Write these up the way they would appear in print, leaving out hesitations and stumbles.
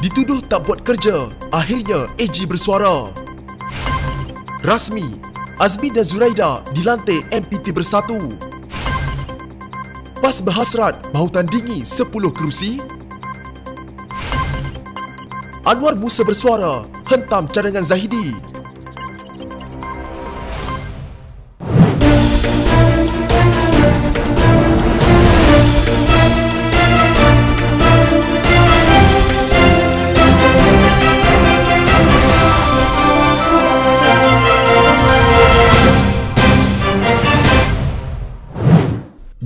Dituduh tak buat kerja, akhirnya AG bersuara. Rasmi, Azmin dan Zuraida dilantik MPT Bersatu. PAS berhasrat mahu tandingi 10 kerusi. Anwar Musa bersuara, hentam cadangan Zahidi.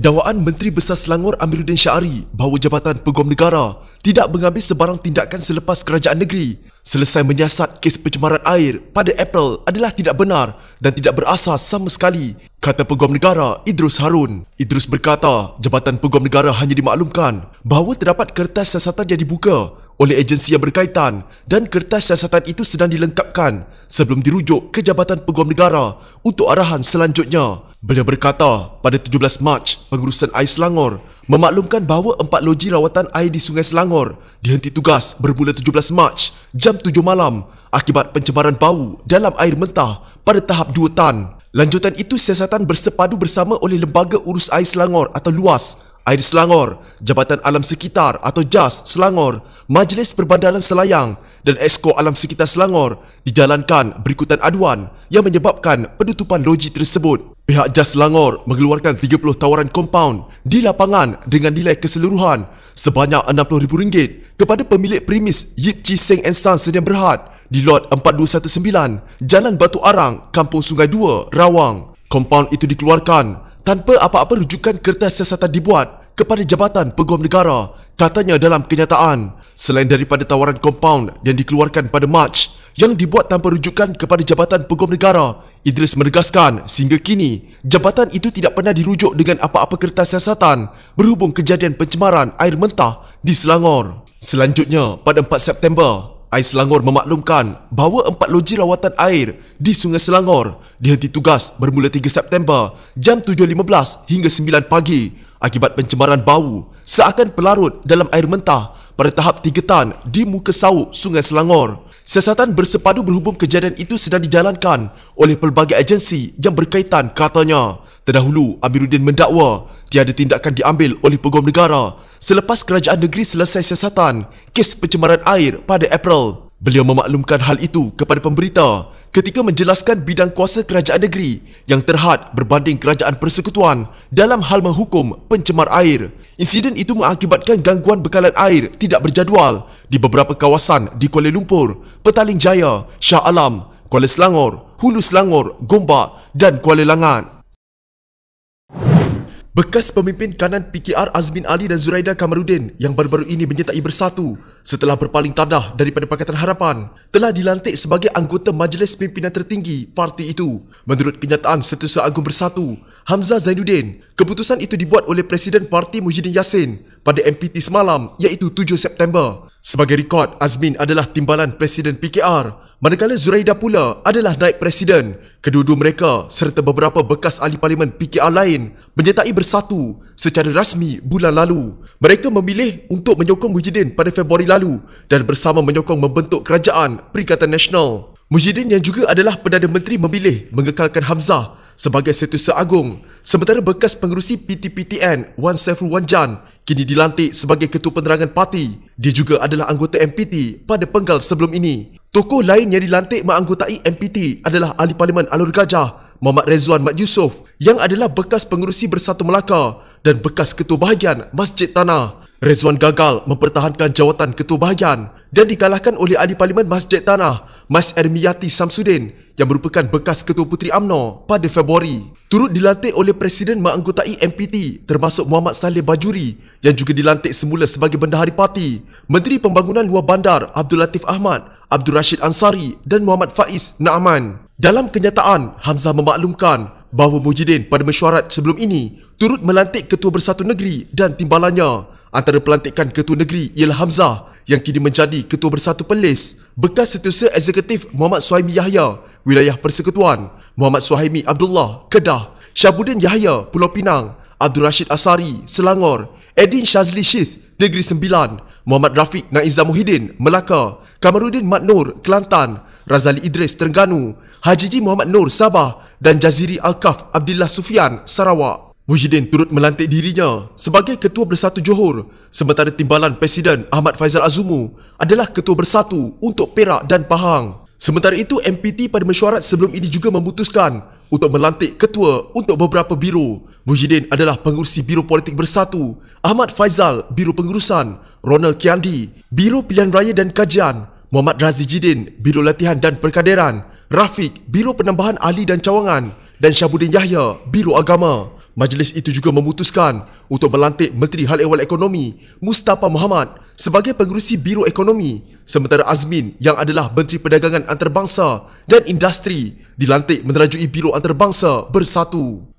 Dakwaan Menteri Besar Selangor Amiruddin Syahari bahawa Jabatan Peguam Negara tidak mengambil sebarang tindakan selepas kerajaan negeri selesai menyiasat kes pencemaran air pada April adalah tidak benar dan tidak berasas sama sekali, kata Peguam Negara Idrus Harun. Idrus berkata, Jabatan Peguam Negara hanya dimaklumkan bahawa terdapat kertas siasatan yang dibuka oleh agensi yang berkaitan dan kertas siasatan itu sedang dilengkapkan sebelum dirujuk ke Jabatan Peguam Negara untuk arahan selanjutnya. Beliau berkata, pada 17 Mac, Pengurusan Air Selangor memaklumkan bahawa 4 loji rawatan air di Sungai Selangor dihenti tugas bermula 17 Mac jam 7 malam akibat pencemaran bau dalam air mentah pada tahap 2 tan. Lanjutan itu siasatan bersepadu bersama oleh Lembaga Urus Air Selangor atau LUAS, Air Selangor, Jabatan Alam Sekitar atau JAS Selangor, Majlis Perbandaran Selayang dan Esko Alam Sekitar Selangor dijalankan berikutan aduan yang menyebabkan penutupan loji tersebut. Pihak JAS Selangor mengeluarkan 30 tawaran kompaun di lapangan dengan nilai keseluruhan sebanyak RM60,000 kepada pemilik premis Yip Chi Seng & Sons Sdn Bhd di lot 4219 Jalan Batu Arang, Kampung Sungai 2, Rawang. Kompaun itu dikeluarkan tanpa apa-apa rujukan kertas siasatan dibuat kepada Jabatan Peguam Negara, katanya dalam kenyataan. Selain daripada tawaran kompaun yang dikeluarkan pada Mac yang dibuat tanpa rujukan kepada Jabatan Peguam Negara, Idris menegaskan sehingga kini jabatan itu tidak pernah dirujuk dengan apa-apa kertas siasatan berhubung kejadian pencemaran air mentah di Selangor. Selanjutnya, pada 4 September, Air Selangor memaklumkan bahawa 4 loji rawatan air di Sungai Selangor dihenti tugas bermula 3 September jam 7.15 hingga 9 pagi akibat pencemaran bau seakan pelarut dalam air mentah pada tahap 3 tan di muka sauk Sungai Selangor. Siasatan bersepadu berhubung kejadian itu sedang dijalankan oleh pelbagai agensi yang berkaitan, katanya. Terdahulu, Amiruddin mendakwa tiada tindakan diambil oleh Peguam Negara selepas kerajaan negeri selesai siasatan kes pencemaran air pada April. Beliau memaklumkan hal itu kepada pemberita ketika menjelaskan bidang kuasa kerajaan negeri yang terhad berbanding kerajaan persekutuan dalam hal menghukum pencemar air. Insiden itu mengakibatkan gangguan bekalan air tidak berjadual di beberapa kawasan di Kuala Lumpur, Petaling Jaya, Shah Alam, Kuala Selangor, Hulu Selangor, Gombak dan Kuala Langat. Bekas pemimpin kanan PKR Azmin Ali dan Zuraida Kamaruddin yang baru-baru ini menyertai Bersatu setelah berpaling tadah daripada Pakatan Harapan telah dilantik sebagai anggota Majlis Pimpinan Tertinggi parti itu. Menurut kenyataan Setiausaha Agung Bersatu, Hamzah Zainuddin, keputusan itu dibuat oleh Presiden Parti Muhyiddin Yassin pada MPT semalam iaitu 7 September. Sebagai rekod, Azmin adalah timbalan Presiden PKR, manakala Zuraida pula adalah naib Presiden. Kedua-dua mereka serta beberapa bekas ahli parlimen PKR lain menyertai Bersatu secara rasmi bulan lalu. Mereka memilih untuk menyokong Muhyiddin pada Februari lalu dan bersama menyokong membentuk Kerajaan Perikatan Nasional. Muhyiddin yang juga adalah Perdana Menteri memilih mengekalkan Hamzah sebagai Setiausaha Agung, sementara bekas pengerusi PTPTN Wan Saiful Wan Jan kini dilantik sebagai Ketua Penerangan Parti. Dia juga adalah anggota MPT pada penggal sebelum ini. Tokoh lain yang dilantik menganggotai MPT adalah Ahli Parlimen Alor Gajah Muhammad Rezwan Mat Yusof yang adalah bekas pengerusi Bersatu Melaka dan bekas Ketua Bahagian Masjid Tanah. Rezwan gagal mempertahankan jawatan Ketua Bahagian dan dikalahkan oleh Ahli Parlimen Masjid Tanah Mas Ermiyati Samsudin yang merupakan bekas Ketua Puteri UMNO pada Februari. Turut dilantik oleh Presiden menganggotai MPT termasuk Muhammad Saleh Bajuri yang juga dilantik semula sebagai Bendahari Parti, Menteri Pembangunan Luar Bandar Abdul Latif Ahmad, Abdul Rashid Ansari dan Muhammad Faiz Naaman. Dalam kenyataan, Hamzah memaklumkan bahawa Muhyiddin pada mesyuarat sebelum ini turut melantik Ketua Bersatu Negeri dan timbalannya. Antara pelantikan Ketua Negeri ialah Hamzah yang kini menjadi Ketua Bersatu Perlis, bekas Setiausaha Eksekutif Muhammad Suhaimi Yahya, Wilayah Persekutuan, Muhammad Suhaimi Abdullah, Kedah, Syabuddin Yahya, Pulau Pinang, Abdul Rashid Asari, Selangor, Edin Shazli Shith, Negeri Sembilan, Muhammad Rafiq Naiza Muhyiddin, Melaka, Kamarudin Mat Nur, Kelantan, Razali Idris, Terengganu, Haji Ji Muhammad Nur, Sabah dan Jaziri Alkaf Abdillah Sufian, Sarawak. Muhyiddin turut melantik dirinya sebagai Ketua Bersatu Johor, sementara timbalan Presiden Ahmad Faizal Azumu adalah Ketua Bersatu untuk Perak dan Pahang. Sementara itu, MPT pada mesyuarat sebelum ini juga memutuskan untuk melantik ketua untuk beberapa biro. Muhyiddin adalah pengurusi Biro Politik Bersatu, Ahmad Faizal, Biro Pengurusan, Ronald Kiandi, Biro Pilihan Raya dan Kajian, Muhammad Razi Jidin, Biro Latihan dan Perkaderan, Rafiq, Biro Penambahan Ahli dan Cawangan dan Syabuddin Yahya, Biro Agama. Majlis itu juga memutuskan untuk melantik Menteri Hal Ehwal Ekonomi Mustafa Muhammad sebagai pengurusi Biro Ekonomi, sementara Azmin yang adalah Menteri Perdagangan Antarabangsa dan Industri dilantik menerajui Biro Antarabangsa Bersatu.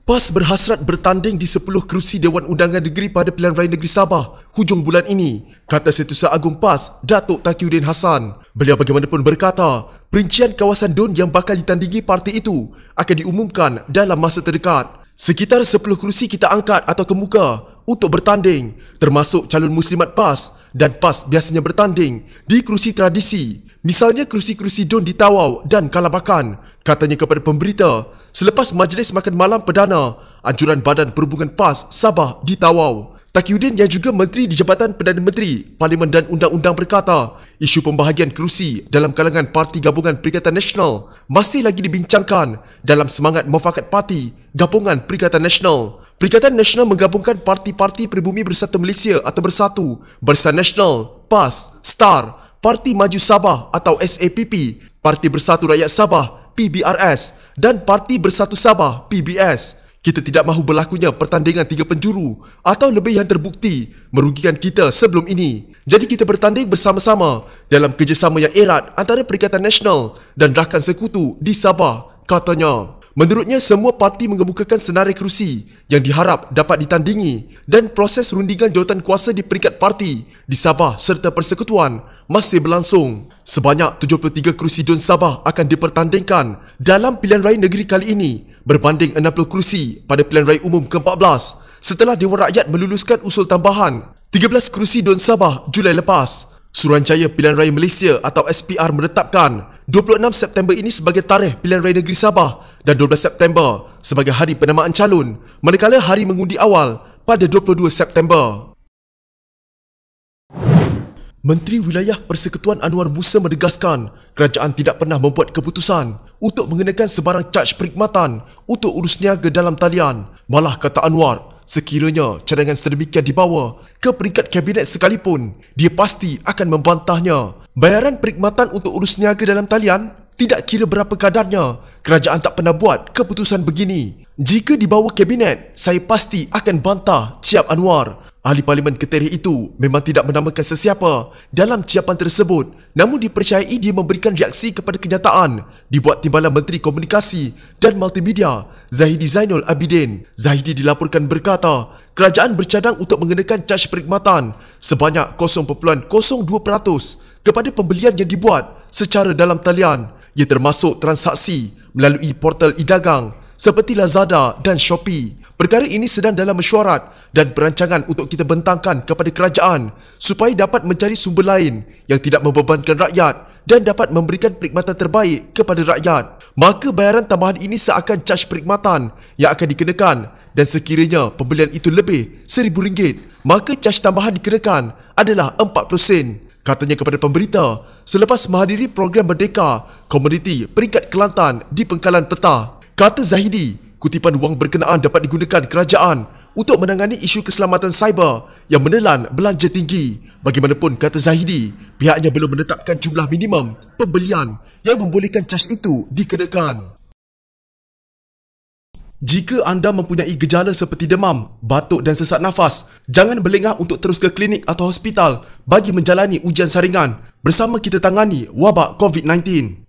PAS berhasrat bertanding di 10 kerusi Dewan Undangan Negeri pada Pilihan Raya Negeri Sabah hujung bulan ini, kata Setiausaha Agung PAS, Datuk Taqiyuddin Hassan. Beliau bagaimanapun berkata, perincian kawasan DUN yang bakal ditandingi parti itu akan diumumkan dalam masa terdekat. Sekitar 10 kerusi kita angkat atau kemuka untuk bertanding, termasuk calon muslimat PAS, dan PAS biasanya bertanding di kerusi tradisi, misalnya kerusi-kerusi DUN di Tawau dan Kalabakan, katanya kepada pemberita selepas majlis makan malam perdana anjuran Badan Perhubungan PAS Sabah di Tawau. Taqiyuddin yang juga Menteri di Jabatan Perdana Menteri, Parlimen dan Undang-Undang berkata, isu pembahagian kerusi dalam kalangan Parti Gabungan Perikatan Nasional masih lagi dibincangkan dalam semangat mufakat Parti Gabungan Perikatan Nasional. Perikatan Nasional menggabungkan parti-parti Pribumi Bersatu Malaysia atau Bersatu, Barisan Nasional, PAS, STAR, Parti Maju Sabah atau SAPP, Parti Bersatu Rakyat Sabah, PBRS dan Parti Bersatu Sabah, PBS. Kita tidak mahu berlakunya pertandingan 3 penjuru atau lebih yang terbukti merugikan kita sebelum ini. Jadi kita bertanding bersama-sama dalam kerjasama yang erat antara Perikatan Nasional dan rakan sekutu di Sabah, katanya. Menurutnya, semua parti mengemukakan senarai kerusi yang diharap dapat ditandingi dan proses rundingan jawatan kuasa di peringkat parti di Sabah serta Persekutuan masih berlangsung. Sebanyak 73 kerusi DUN Sabah akan dipertandingkan dalam pilihan raya negeri kali ini berbanding 60 kerusi pada pilihan raya umum ke-14 setelah Dewan Rakyat meluluskan usul tambahan 13 kerusi DUN Sabah Julai lepas. Suruhanjaya Pilihan Raya Malaysia atau SPR menetapkan 26 September ini sebagai tarikh Pilihan Raya Negeri Sabah dan 12 September sebagai hari penamaan calon, manakala hari mengundi awal pada 22 September. Menteri Wilayah Persekutuan Anwar Musa menegaskan kerajaan tidak pernah membuat keputusan untuk mengenakan sebarang caj perkhidmatan untuk urus niaga dalam talian. Malah, kata Anwar, sekiranya cadangan sedemikian dibawa ke peringkat kabinet sekalipun, dia pasti akan membantahnya. Bayaran perkhidmatan untuk urus niaga dalam talian, tidak kira berapa kadarnya, kerajaan tak pernah buat keputusan begini. Jika dibawa kabinet, saya pasti akan bantah, ciap Anwar. Ahli Parlimen Keterih itu memang tidak menamakan sesiapa dalam ciapan tersebut, namun dipercayai dia memberikan reaksi kepada kenyataan dibuat Timbalan Menteri Komunikasi dan Multimedia Zahidi Zainul Abidin. Zahidi dilaporkan berkata, kerajaan bercadang untuk mengenakan caj perkhidmatan sebanyak 0.02% kepada pembelian yang dibuat secara dalam talian. Ia termasuk transaksi melalui portal e-dagang seperti Lazada dan Shopee. Perkara ini sedang dalam mesyuarat dan perancangan untuk kita bentangkan kepada kerajaan supaya dapat mencari sumber lain yang tidak membebankan rakyat dan dapat memberikan perkhidmatan terbaik kepada rakyat. Maka bayaran tambahan ini seakan caj perkhidmatan yang akan dikenakan, dan sekiranya pembelian itu lebih RM1,000, maka caj tambahan dikenakan adalah 40 sen. Katanya kepada pemberita selepas menghadiri program Merdeka Komuniti peringkat Kelantan di Pengkalan Petah. Kata Zahidi, kutipan wang berkenaan dapat digunakan kerajaan untuk menangani isu keselamatan cyber yang menelan belanja tinggi. Bagaimanapun, kata Zahidi, pihaknya belum menetapkan jumlah minimum pembelian yang membolehkan caj itu dikenakan. Jika anda mempunyai gejala seperti demam, batuk dan sesak nafas, jangan berlengah untuk terus ke klinik atau hospital bagi menjalani ujian saringan. Bersama kita tangani wabak COVID-19.